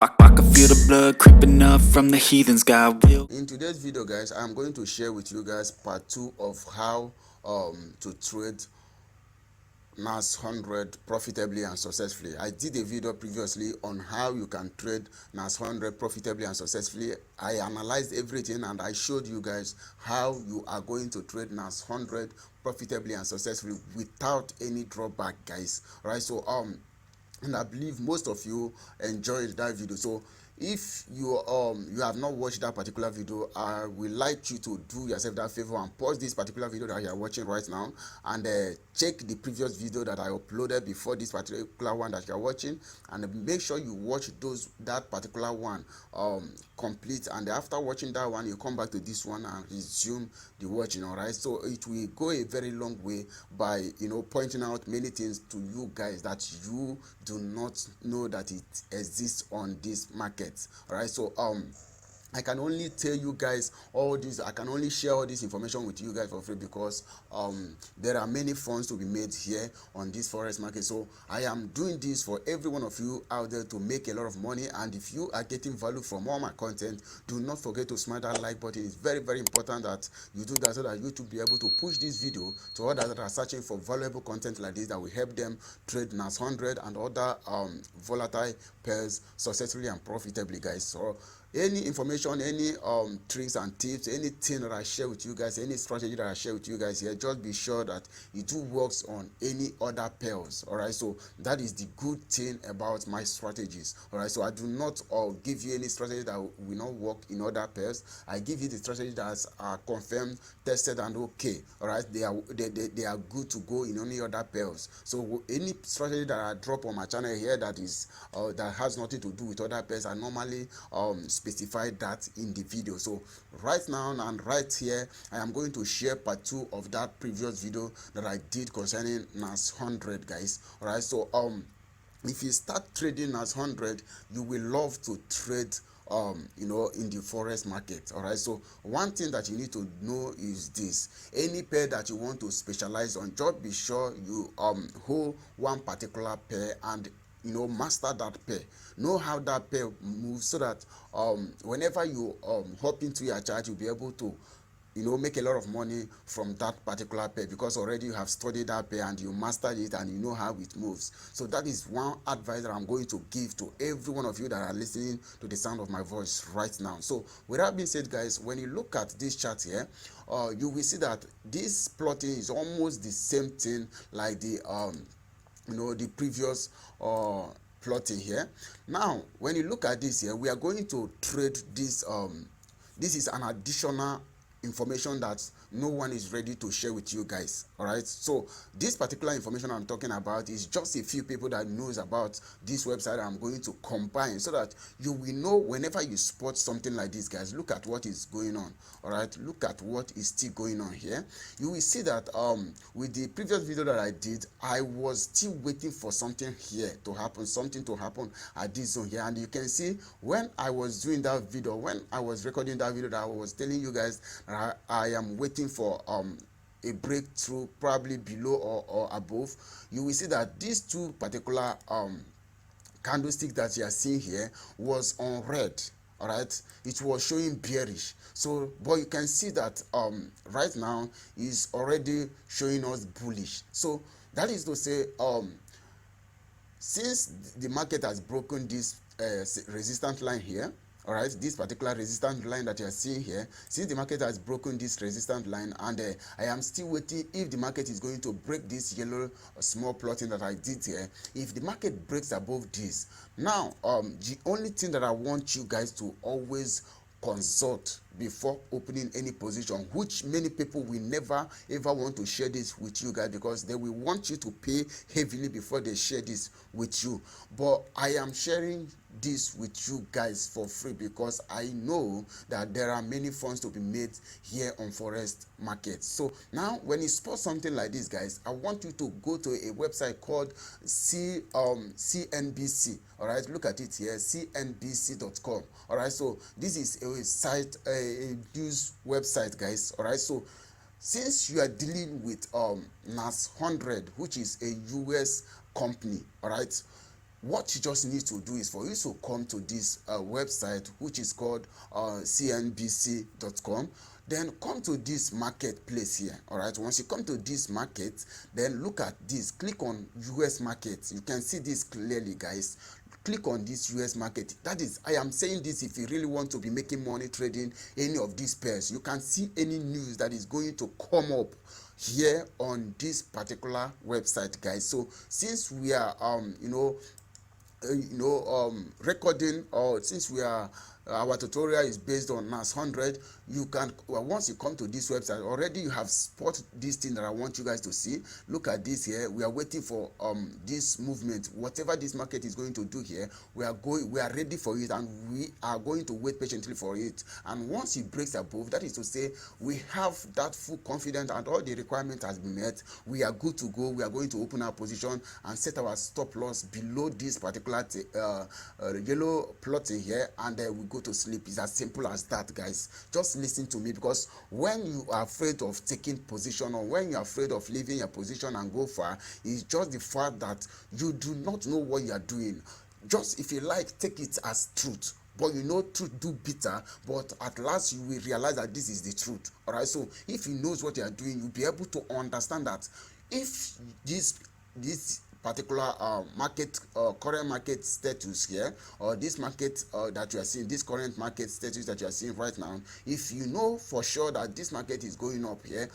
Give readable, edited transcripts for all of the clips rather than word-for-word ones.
I can feel the blood creeping up from the heathens, God will. In today's video, guys, I'm going to share with you guys part 2 of how to trade NAS100 profitably and successfully. I did a video previously on how you can trade NAS100 profitably and successfully. I analyzed everything and I showed you guys how you are going to trade NAS100 profitably and successfully without any drawback, guys. Right? So and I believe most of you enjoyed that video. So if you have not watched that particular video, I would like you to do yourself that favor and pause this particular video that you are watching right now and check the previous video that I uploaded before this particular one that you are watching, and make sure you watch that particular one complete, and after watching that one you come back to this one and resume the watching. All right, so it will go a very long way by pointing out many things to you guys that you do not know that it exists on this market. All right, so I can only tell you guys all this. I can only share all this information with you guys for free because there are many funds to be made here on this forex market. So I am doing this for every one of you out there to make a lot of money. And if you are getting value from all my content, do not forget to smash that like button. It's very, very important that you do that so that YouTube be able to push this video to others that are searching for valuable content like this that will help them trade NAS100 and other volatile pairs successfully and profitably, guys. So any information, any tricks and tips, anything that I share with you guys, any strategy that I share with you guys here, just be sure that it do works on any other pairs. All right, so that is the good thing about my strategies. All right, so I do not give you any strategy that will not work in other pairs. I give you the strategy that are confirmed, tested, and okay. All right, they are good to go in any other pairs. So any strategy that I drop on my channel here that is that has nothing to do with other pairs, I normally specify that in the video. So right now and right here, I am going to share part 2 of that previous video that I did concerning NAS100, guys. All right, so if you start trading NAS100, you will love to trade in the forex market. All right, so one thing that you need to know is this: any pair that you want to specialize on, just be sure you hold one particular pair and master that pair, know how that pair moves, so that whenever you hop into your chart, you'll be able to make a lot of money from that particular pair, because already you have studied that pair and you mastered it and you know how it moves. So that is one advice that I'm going to give to every one of you that are listening to the sound of my voice right now. So with that being said, guys, when you look at this chart here, you will see that this plotting is almost the same thing like the the previous plotting here. Now when you look at this here, we are going to trade this. This is an additional information that no one is ready to share with you guys. All right, so this particular information I'm talking about is just a few people that knows about this website. I'm going to combine so that you will know whenever you spot something like this, guys. Look at what is going on. All right, look at what is still going on here. You will see that with the previous video that I did, I was still waiting for something here to happen, something to happen at this zone here. And you can see when I was doing that video, when I was recording that video, that I was telling you guys I am waiting for a breakthrough probably below or above. You will see that these two particular candlestick that you are seeing here was on red. All right, it was showing bearish. So but you can see that right now is already showing us bullish. So that is to say, since the market has broken this resistance line here, all right, this particular resistance line that you are seeing here, since the market has broken this resistance line, and I am still waiting if the market is going to break this yellow small plotting that I did here. If the market breaks above this, now the only thing that I want you guys to always consult before opening any position, which many people will never ever want to share this with you guys, because they will want you to pay heavily before they share this with you. But I am sharing this with you guys for free because I know that there are many funds to be made here on forex market. So now when you spot something like this, guys, I want you to go to a website called CNBC. All right, look at it here, cnbc.com. all right, so this is a site, a news website, guys. All right, so since you are dealing with NAS100, which is a US company, all right, what you just need to do is for you to come to this website, which is called cnbc.com. Then come to this marketplace here. All right, once you come to this market, then look at this, click on US market. You can see this clearly, guys. Click on this US market. That is, I am saying this if you really want to be making money trading any of these pairs. You can see any news that is going to come up here on this particular website, guys. So since we are recording, or since we are our tutorial is based on NAS 100, you can, once you come to this website, already you have spotted this thing that I want you guys to see. Look at this here. We are waiting for this movement. Whatever this market is going to do here, we are ready for it, and we are going to wait patiently for it. And once it breaks above, that is to say we have that full confidence and all the requirement has been met, we are good to go. We are going to open our position and set our stop loss below this particular yellow plotting here, and we go to sleep. It's as simple as that, guys. Just listen to me, because when you are afraid of taking position, or when you're afraid of leaving your position and go far, it's just the fact that you do not know what you are doing. Just, if you like, take it as truth. But you know, truth do bitter, but at last you will realize that this is the truth. All right, so if you knows what you are doing, you'll be able to understand that if this particular current market status here, or this market that you are seeing, this current market status that you are seeing right now, if you know for sure that this market is going up here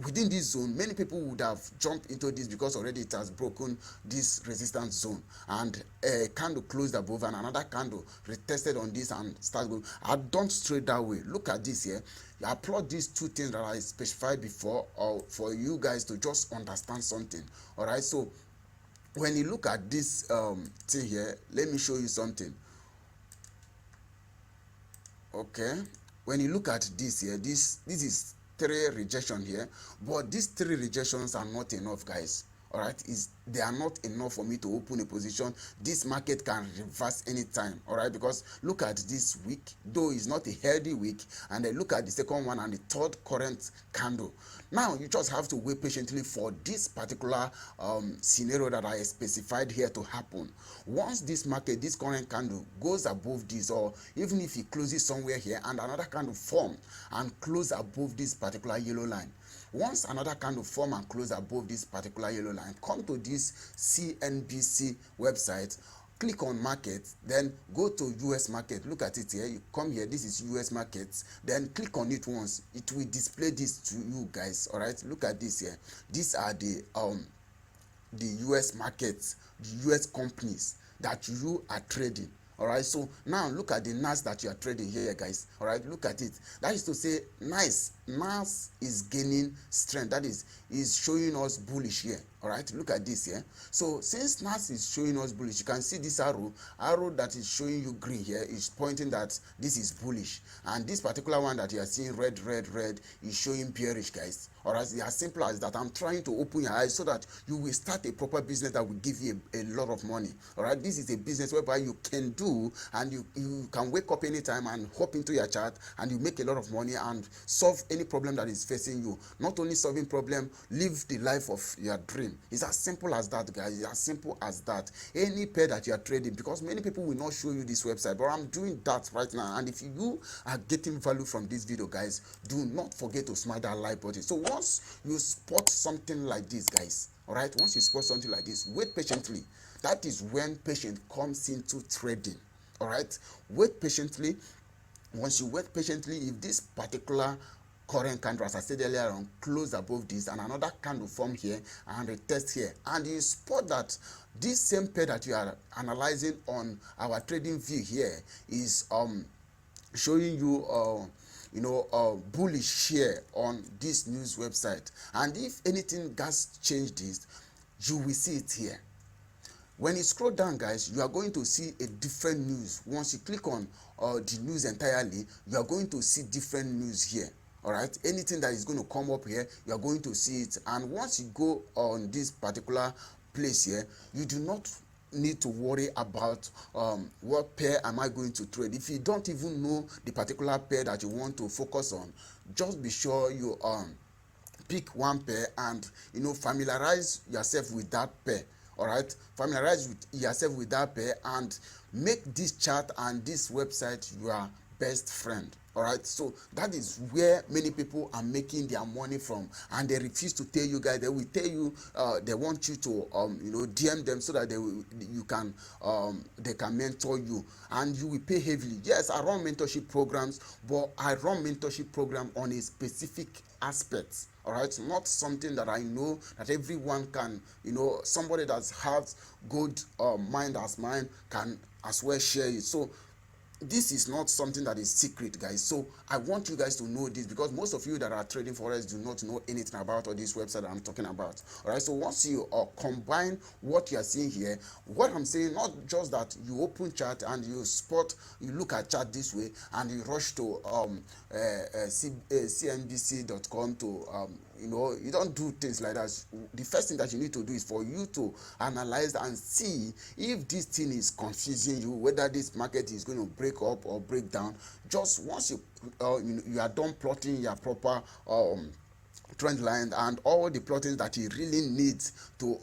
within this zone, many people would have jumped into this, because already it has broken this resistance zone, and a candle closed above and another candle retested on this and start going. I don't trade that way. Look at this here. I plot these two things that I specified before, or for you guys to just understand something. All right, so when you look at this thing here, let me show you something. Okay, when you look at this here, this is 3 rejection here, but these 3 rejections are not enough, guys. All right, they are not enough for me to open a position. This market can reverse anytime. All right, because look at this week, though it's not a healthy week, and then look at the second one and the third current candle. Now you just have to wait patiently for this particular scenario that I specified here to happen. Once this market, this current candle goes above this, or even if it closes somewhere here and another candle form and close above this particular yellow line, once another candle form and close above this particular yellow line, come to this CNBC website, click on market, then go to US market. Look at it here. You come here, this is US markets, then click on it once. It will display this to you guys. All right, look at this here. These are the US markets, the US companies that you are trading. All right, so now look at the NAS that you are trading here, guys. All right, look at it. That is to say, NAS is gaining strength. That is showing us bullish here. All right, look at this here. So since NAS is showing us bullish, you can see this arrow that is showing you green here is pointing that this is bullish, and this particular one that you are seeing red is showing bearish, guys. All right, it's as simple as that. I'm trying to open your eyes so that you will start a proper business that will give you a lot of money. All right, this is a business whereby you can do, and you can wake up anytime and hop into your chart, and you make a lot of money and solve any problem that is facing you. Not only solving problem, live the life of your dream. It's as simple as that, guys. It's as simple as that. Any pair that you are trading, because many people will not show you this website, but I'm doing that right now. And if you are getting value from this video, guys, do not forget to smash that like button. So once you spot something like this, guys, all right, once you spot something like this, wait patiently. That is when patience comes into trading. All right, wait patiently. Once you wait patiently, if this particular current candle, as I said earlier on, close above this and another candle form here and retest here, and you spot that this same pair that you are analyzing on our trading view here is showing you bullish here on this news website, and if anything has changed this, you will see it here. When you scroll down, guys, you are going to see a different news. Once you click on the news entirely, you are going to see different news here. All right, anything that is going to come up here, you are going to see it. And once you go on this particular place here, you do not need to worry about what pair am I going to trade. If you don't even know the particular pair that you want to focus on, just be sure you pick one pair and familiarize yourself with that pair. All right, familiarize yourself with that pair and make this chart and this website your best friend. All right, so that is where many people are making their money from, and they refuse to tell you guys. They will tell you they want you to DM them so that they can mentor you, and you will pay heavily. Yes, I run mentorship programs, but I run mentorship program on a specific aspect. All right, not something that I know that everyone can, somebody that has good mind as mine can as well share it. So this is not something that is secret, guys. So I want you guys to know this, because most of you that are trading forex do not know anything about all this website that I'm talking about. All right, so once you combine what you are seeing here, what I'm saying, not just that you open chart and you look at chart this way and you rush to cnbc.com to you don't do things like that. The first thing that you need to do is for you to analyze and see if this thing is confusing you, whether this market is going to break up or break down. Just once you are done plotting your proper trend line and all the plottings that you really need to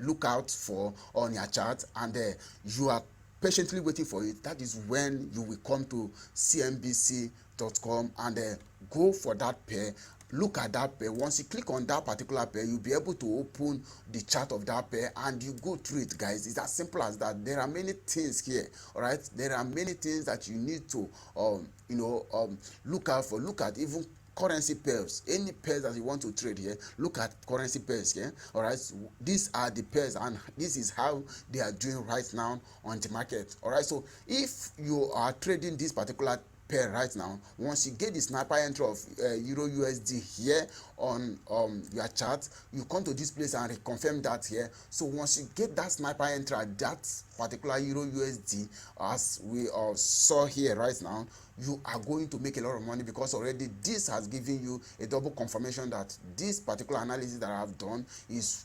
look out for on your chart, and you are patiently waiting for it, that is when you will come to cnbc.com and go for that pair. Look at that pair. Once you click on that particular pair, you'll be able to open the chart of that pair and you go through it, guys. It's as simple as that. There are many things here. All right, there are many things that you need to look out for. Look at even currency pairs. Any pairs that you want to trade here, look at currency pairs here. All right, these are the pairs and this is how they are doing right now on the market. All right, so if you are trading this particular pair right now, once you get the sniper entry of euro USD here on your chart, you come to this place and reconfirm that here. So once you get that sniper entry at that particular euro USD, as we saw here right now, you are going to make a lot of money, because already this has given you a double confirmation that this particular analysis that I have done is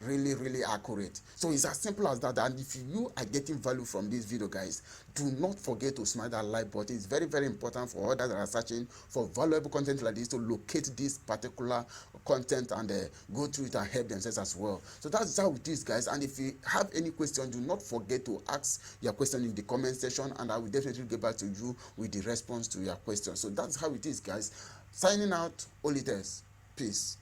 really accurate. So it's as simple as that. And if you are getting value from this video, guys, do not forget to smash that like button. It's very important for others that are searching for valuable content like this to locate this particular content and go through it and help themselves as well. So that's how it is, guys. And if you have any question, do not forget to ask your question in the comment section, and I will definitely get back to you with the response to your question. So that's how it is, guys. Signing out, Olites. Peace.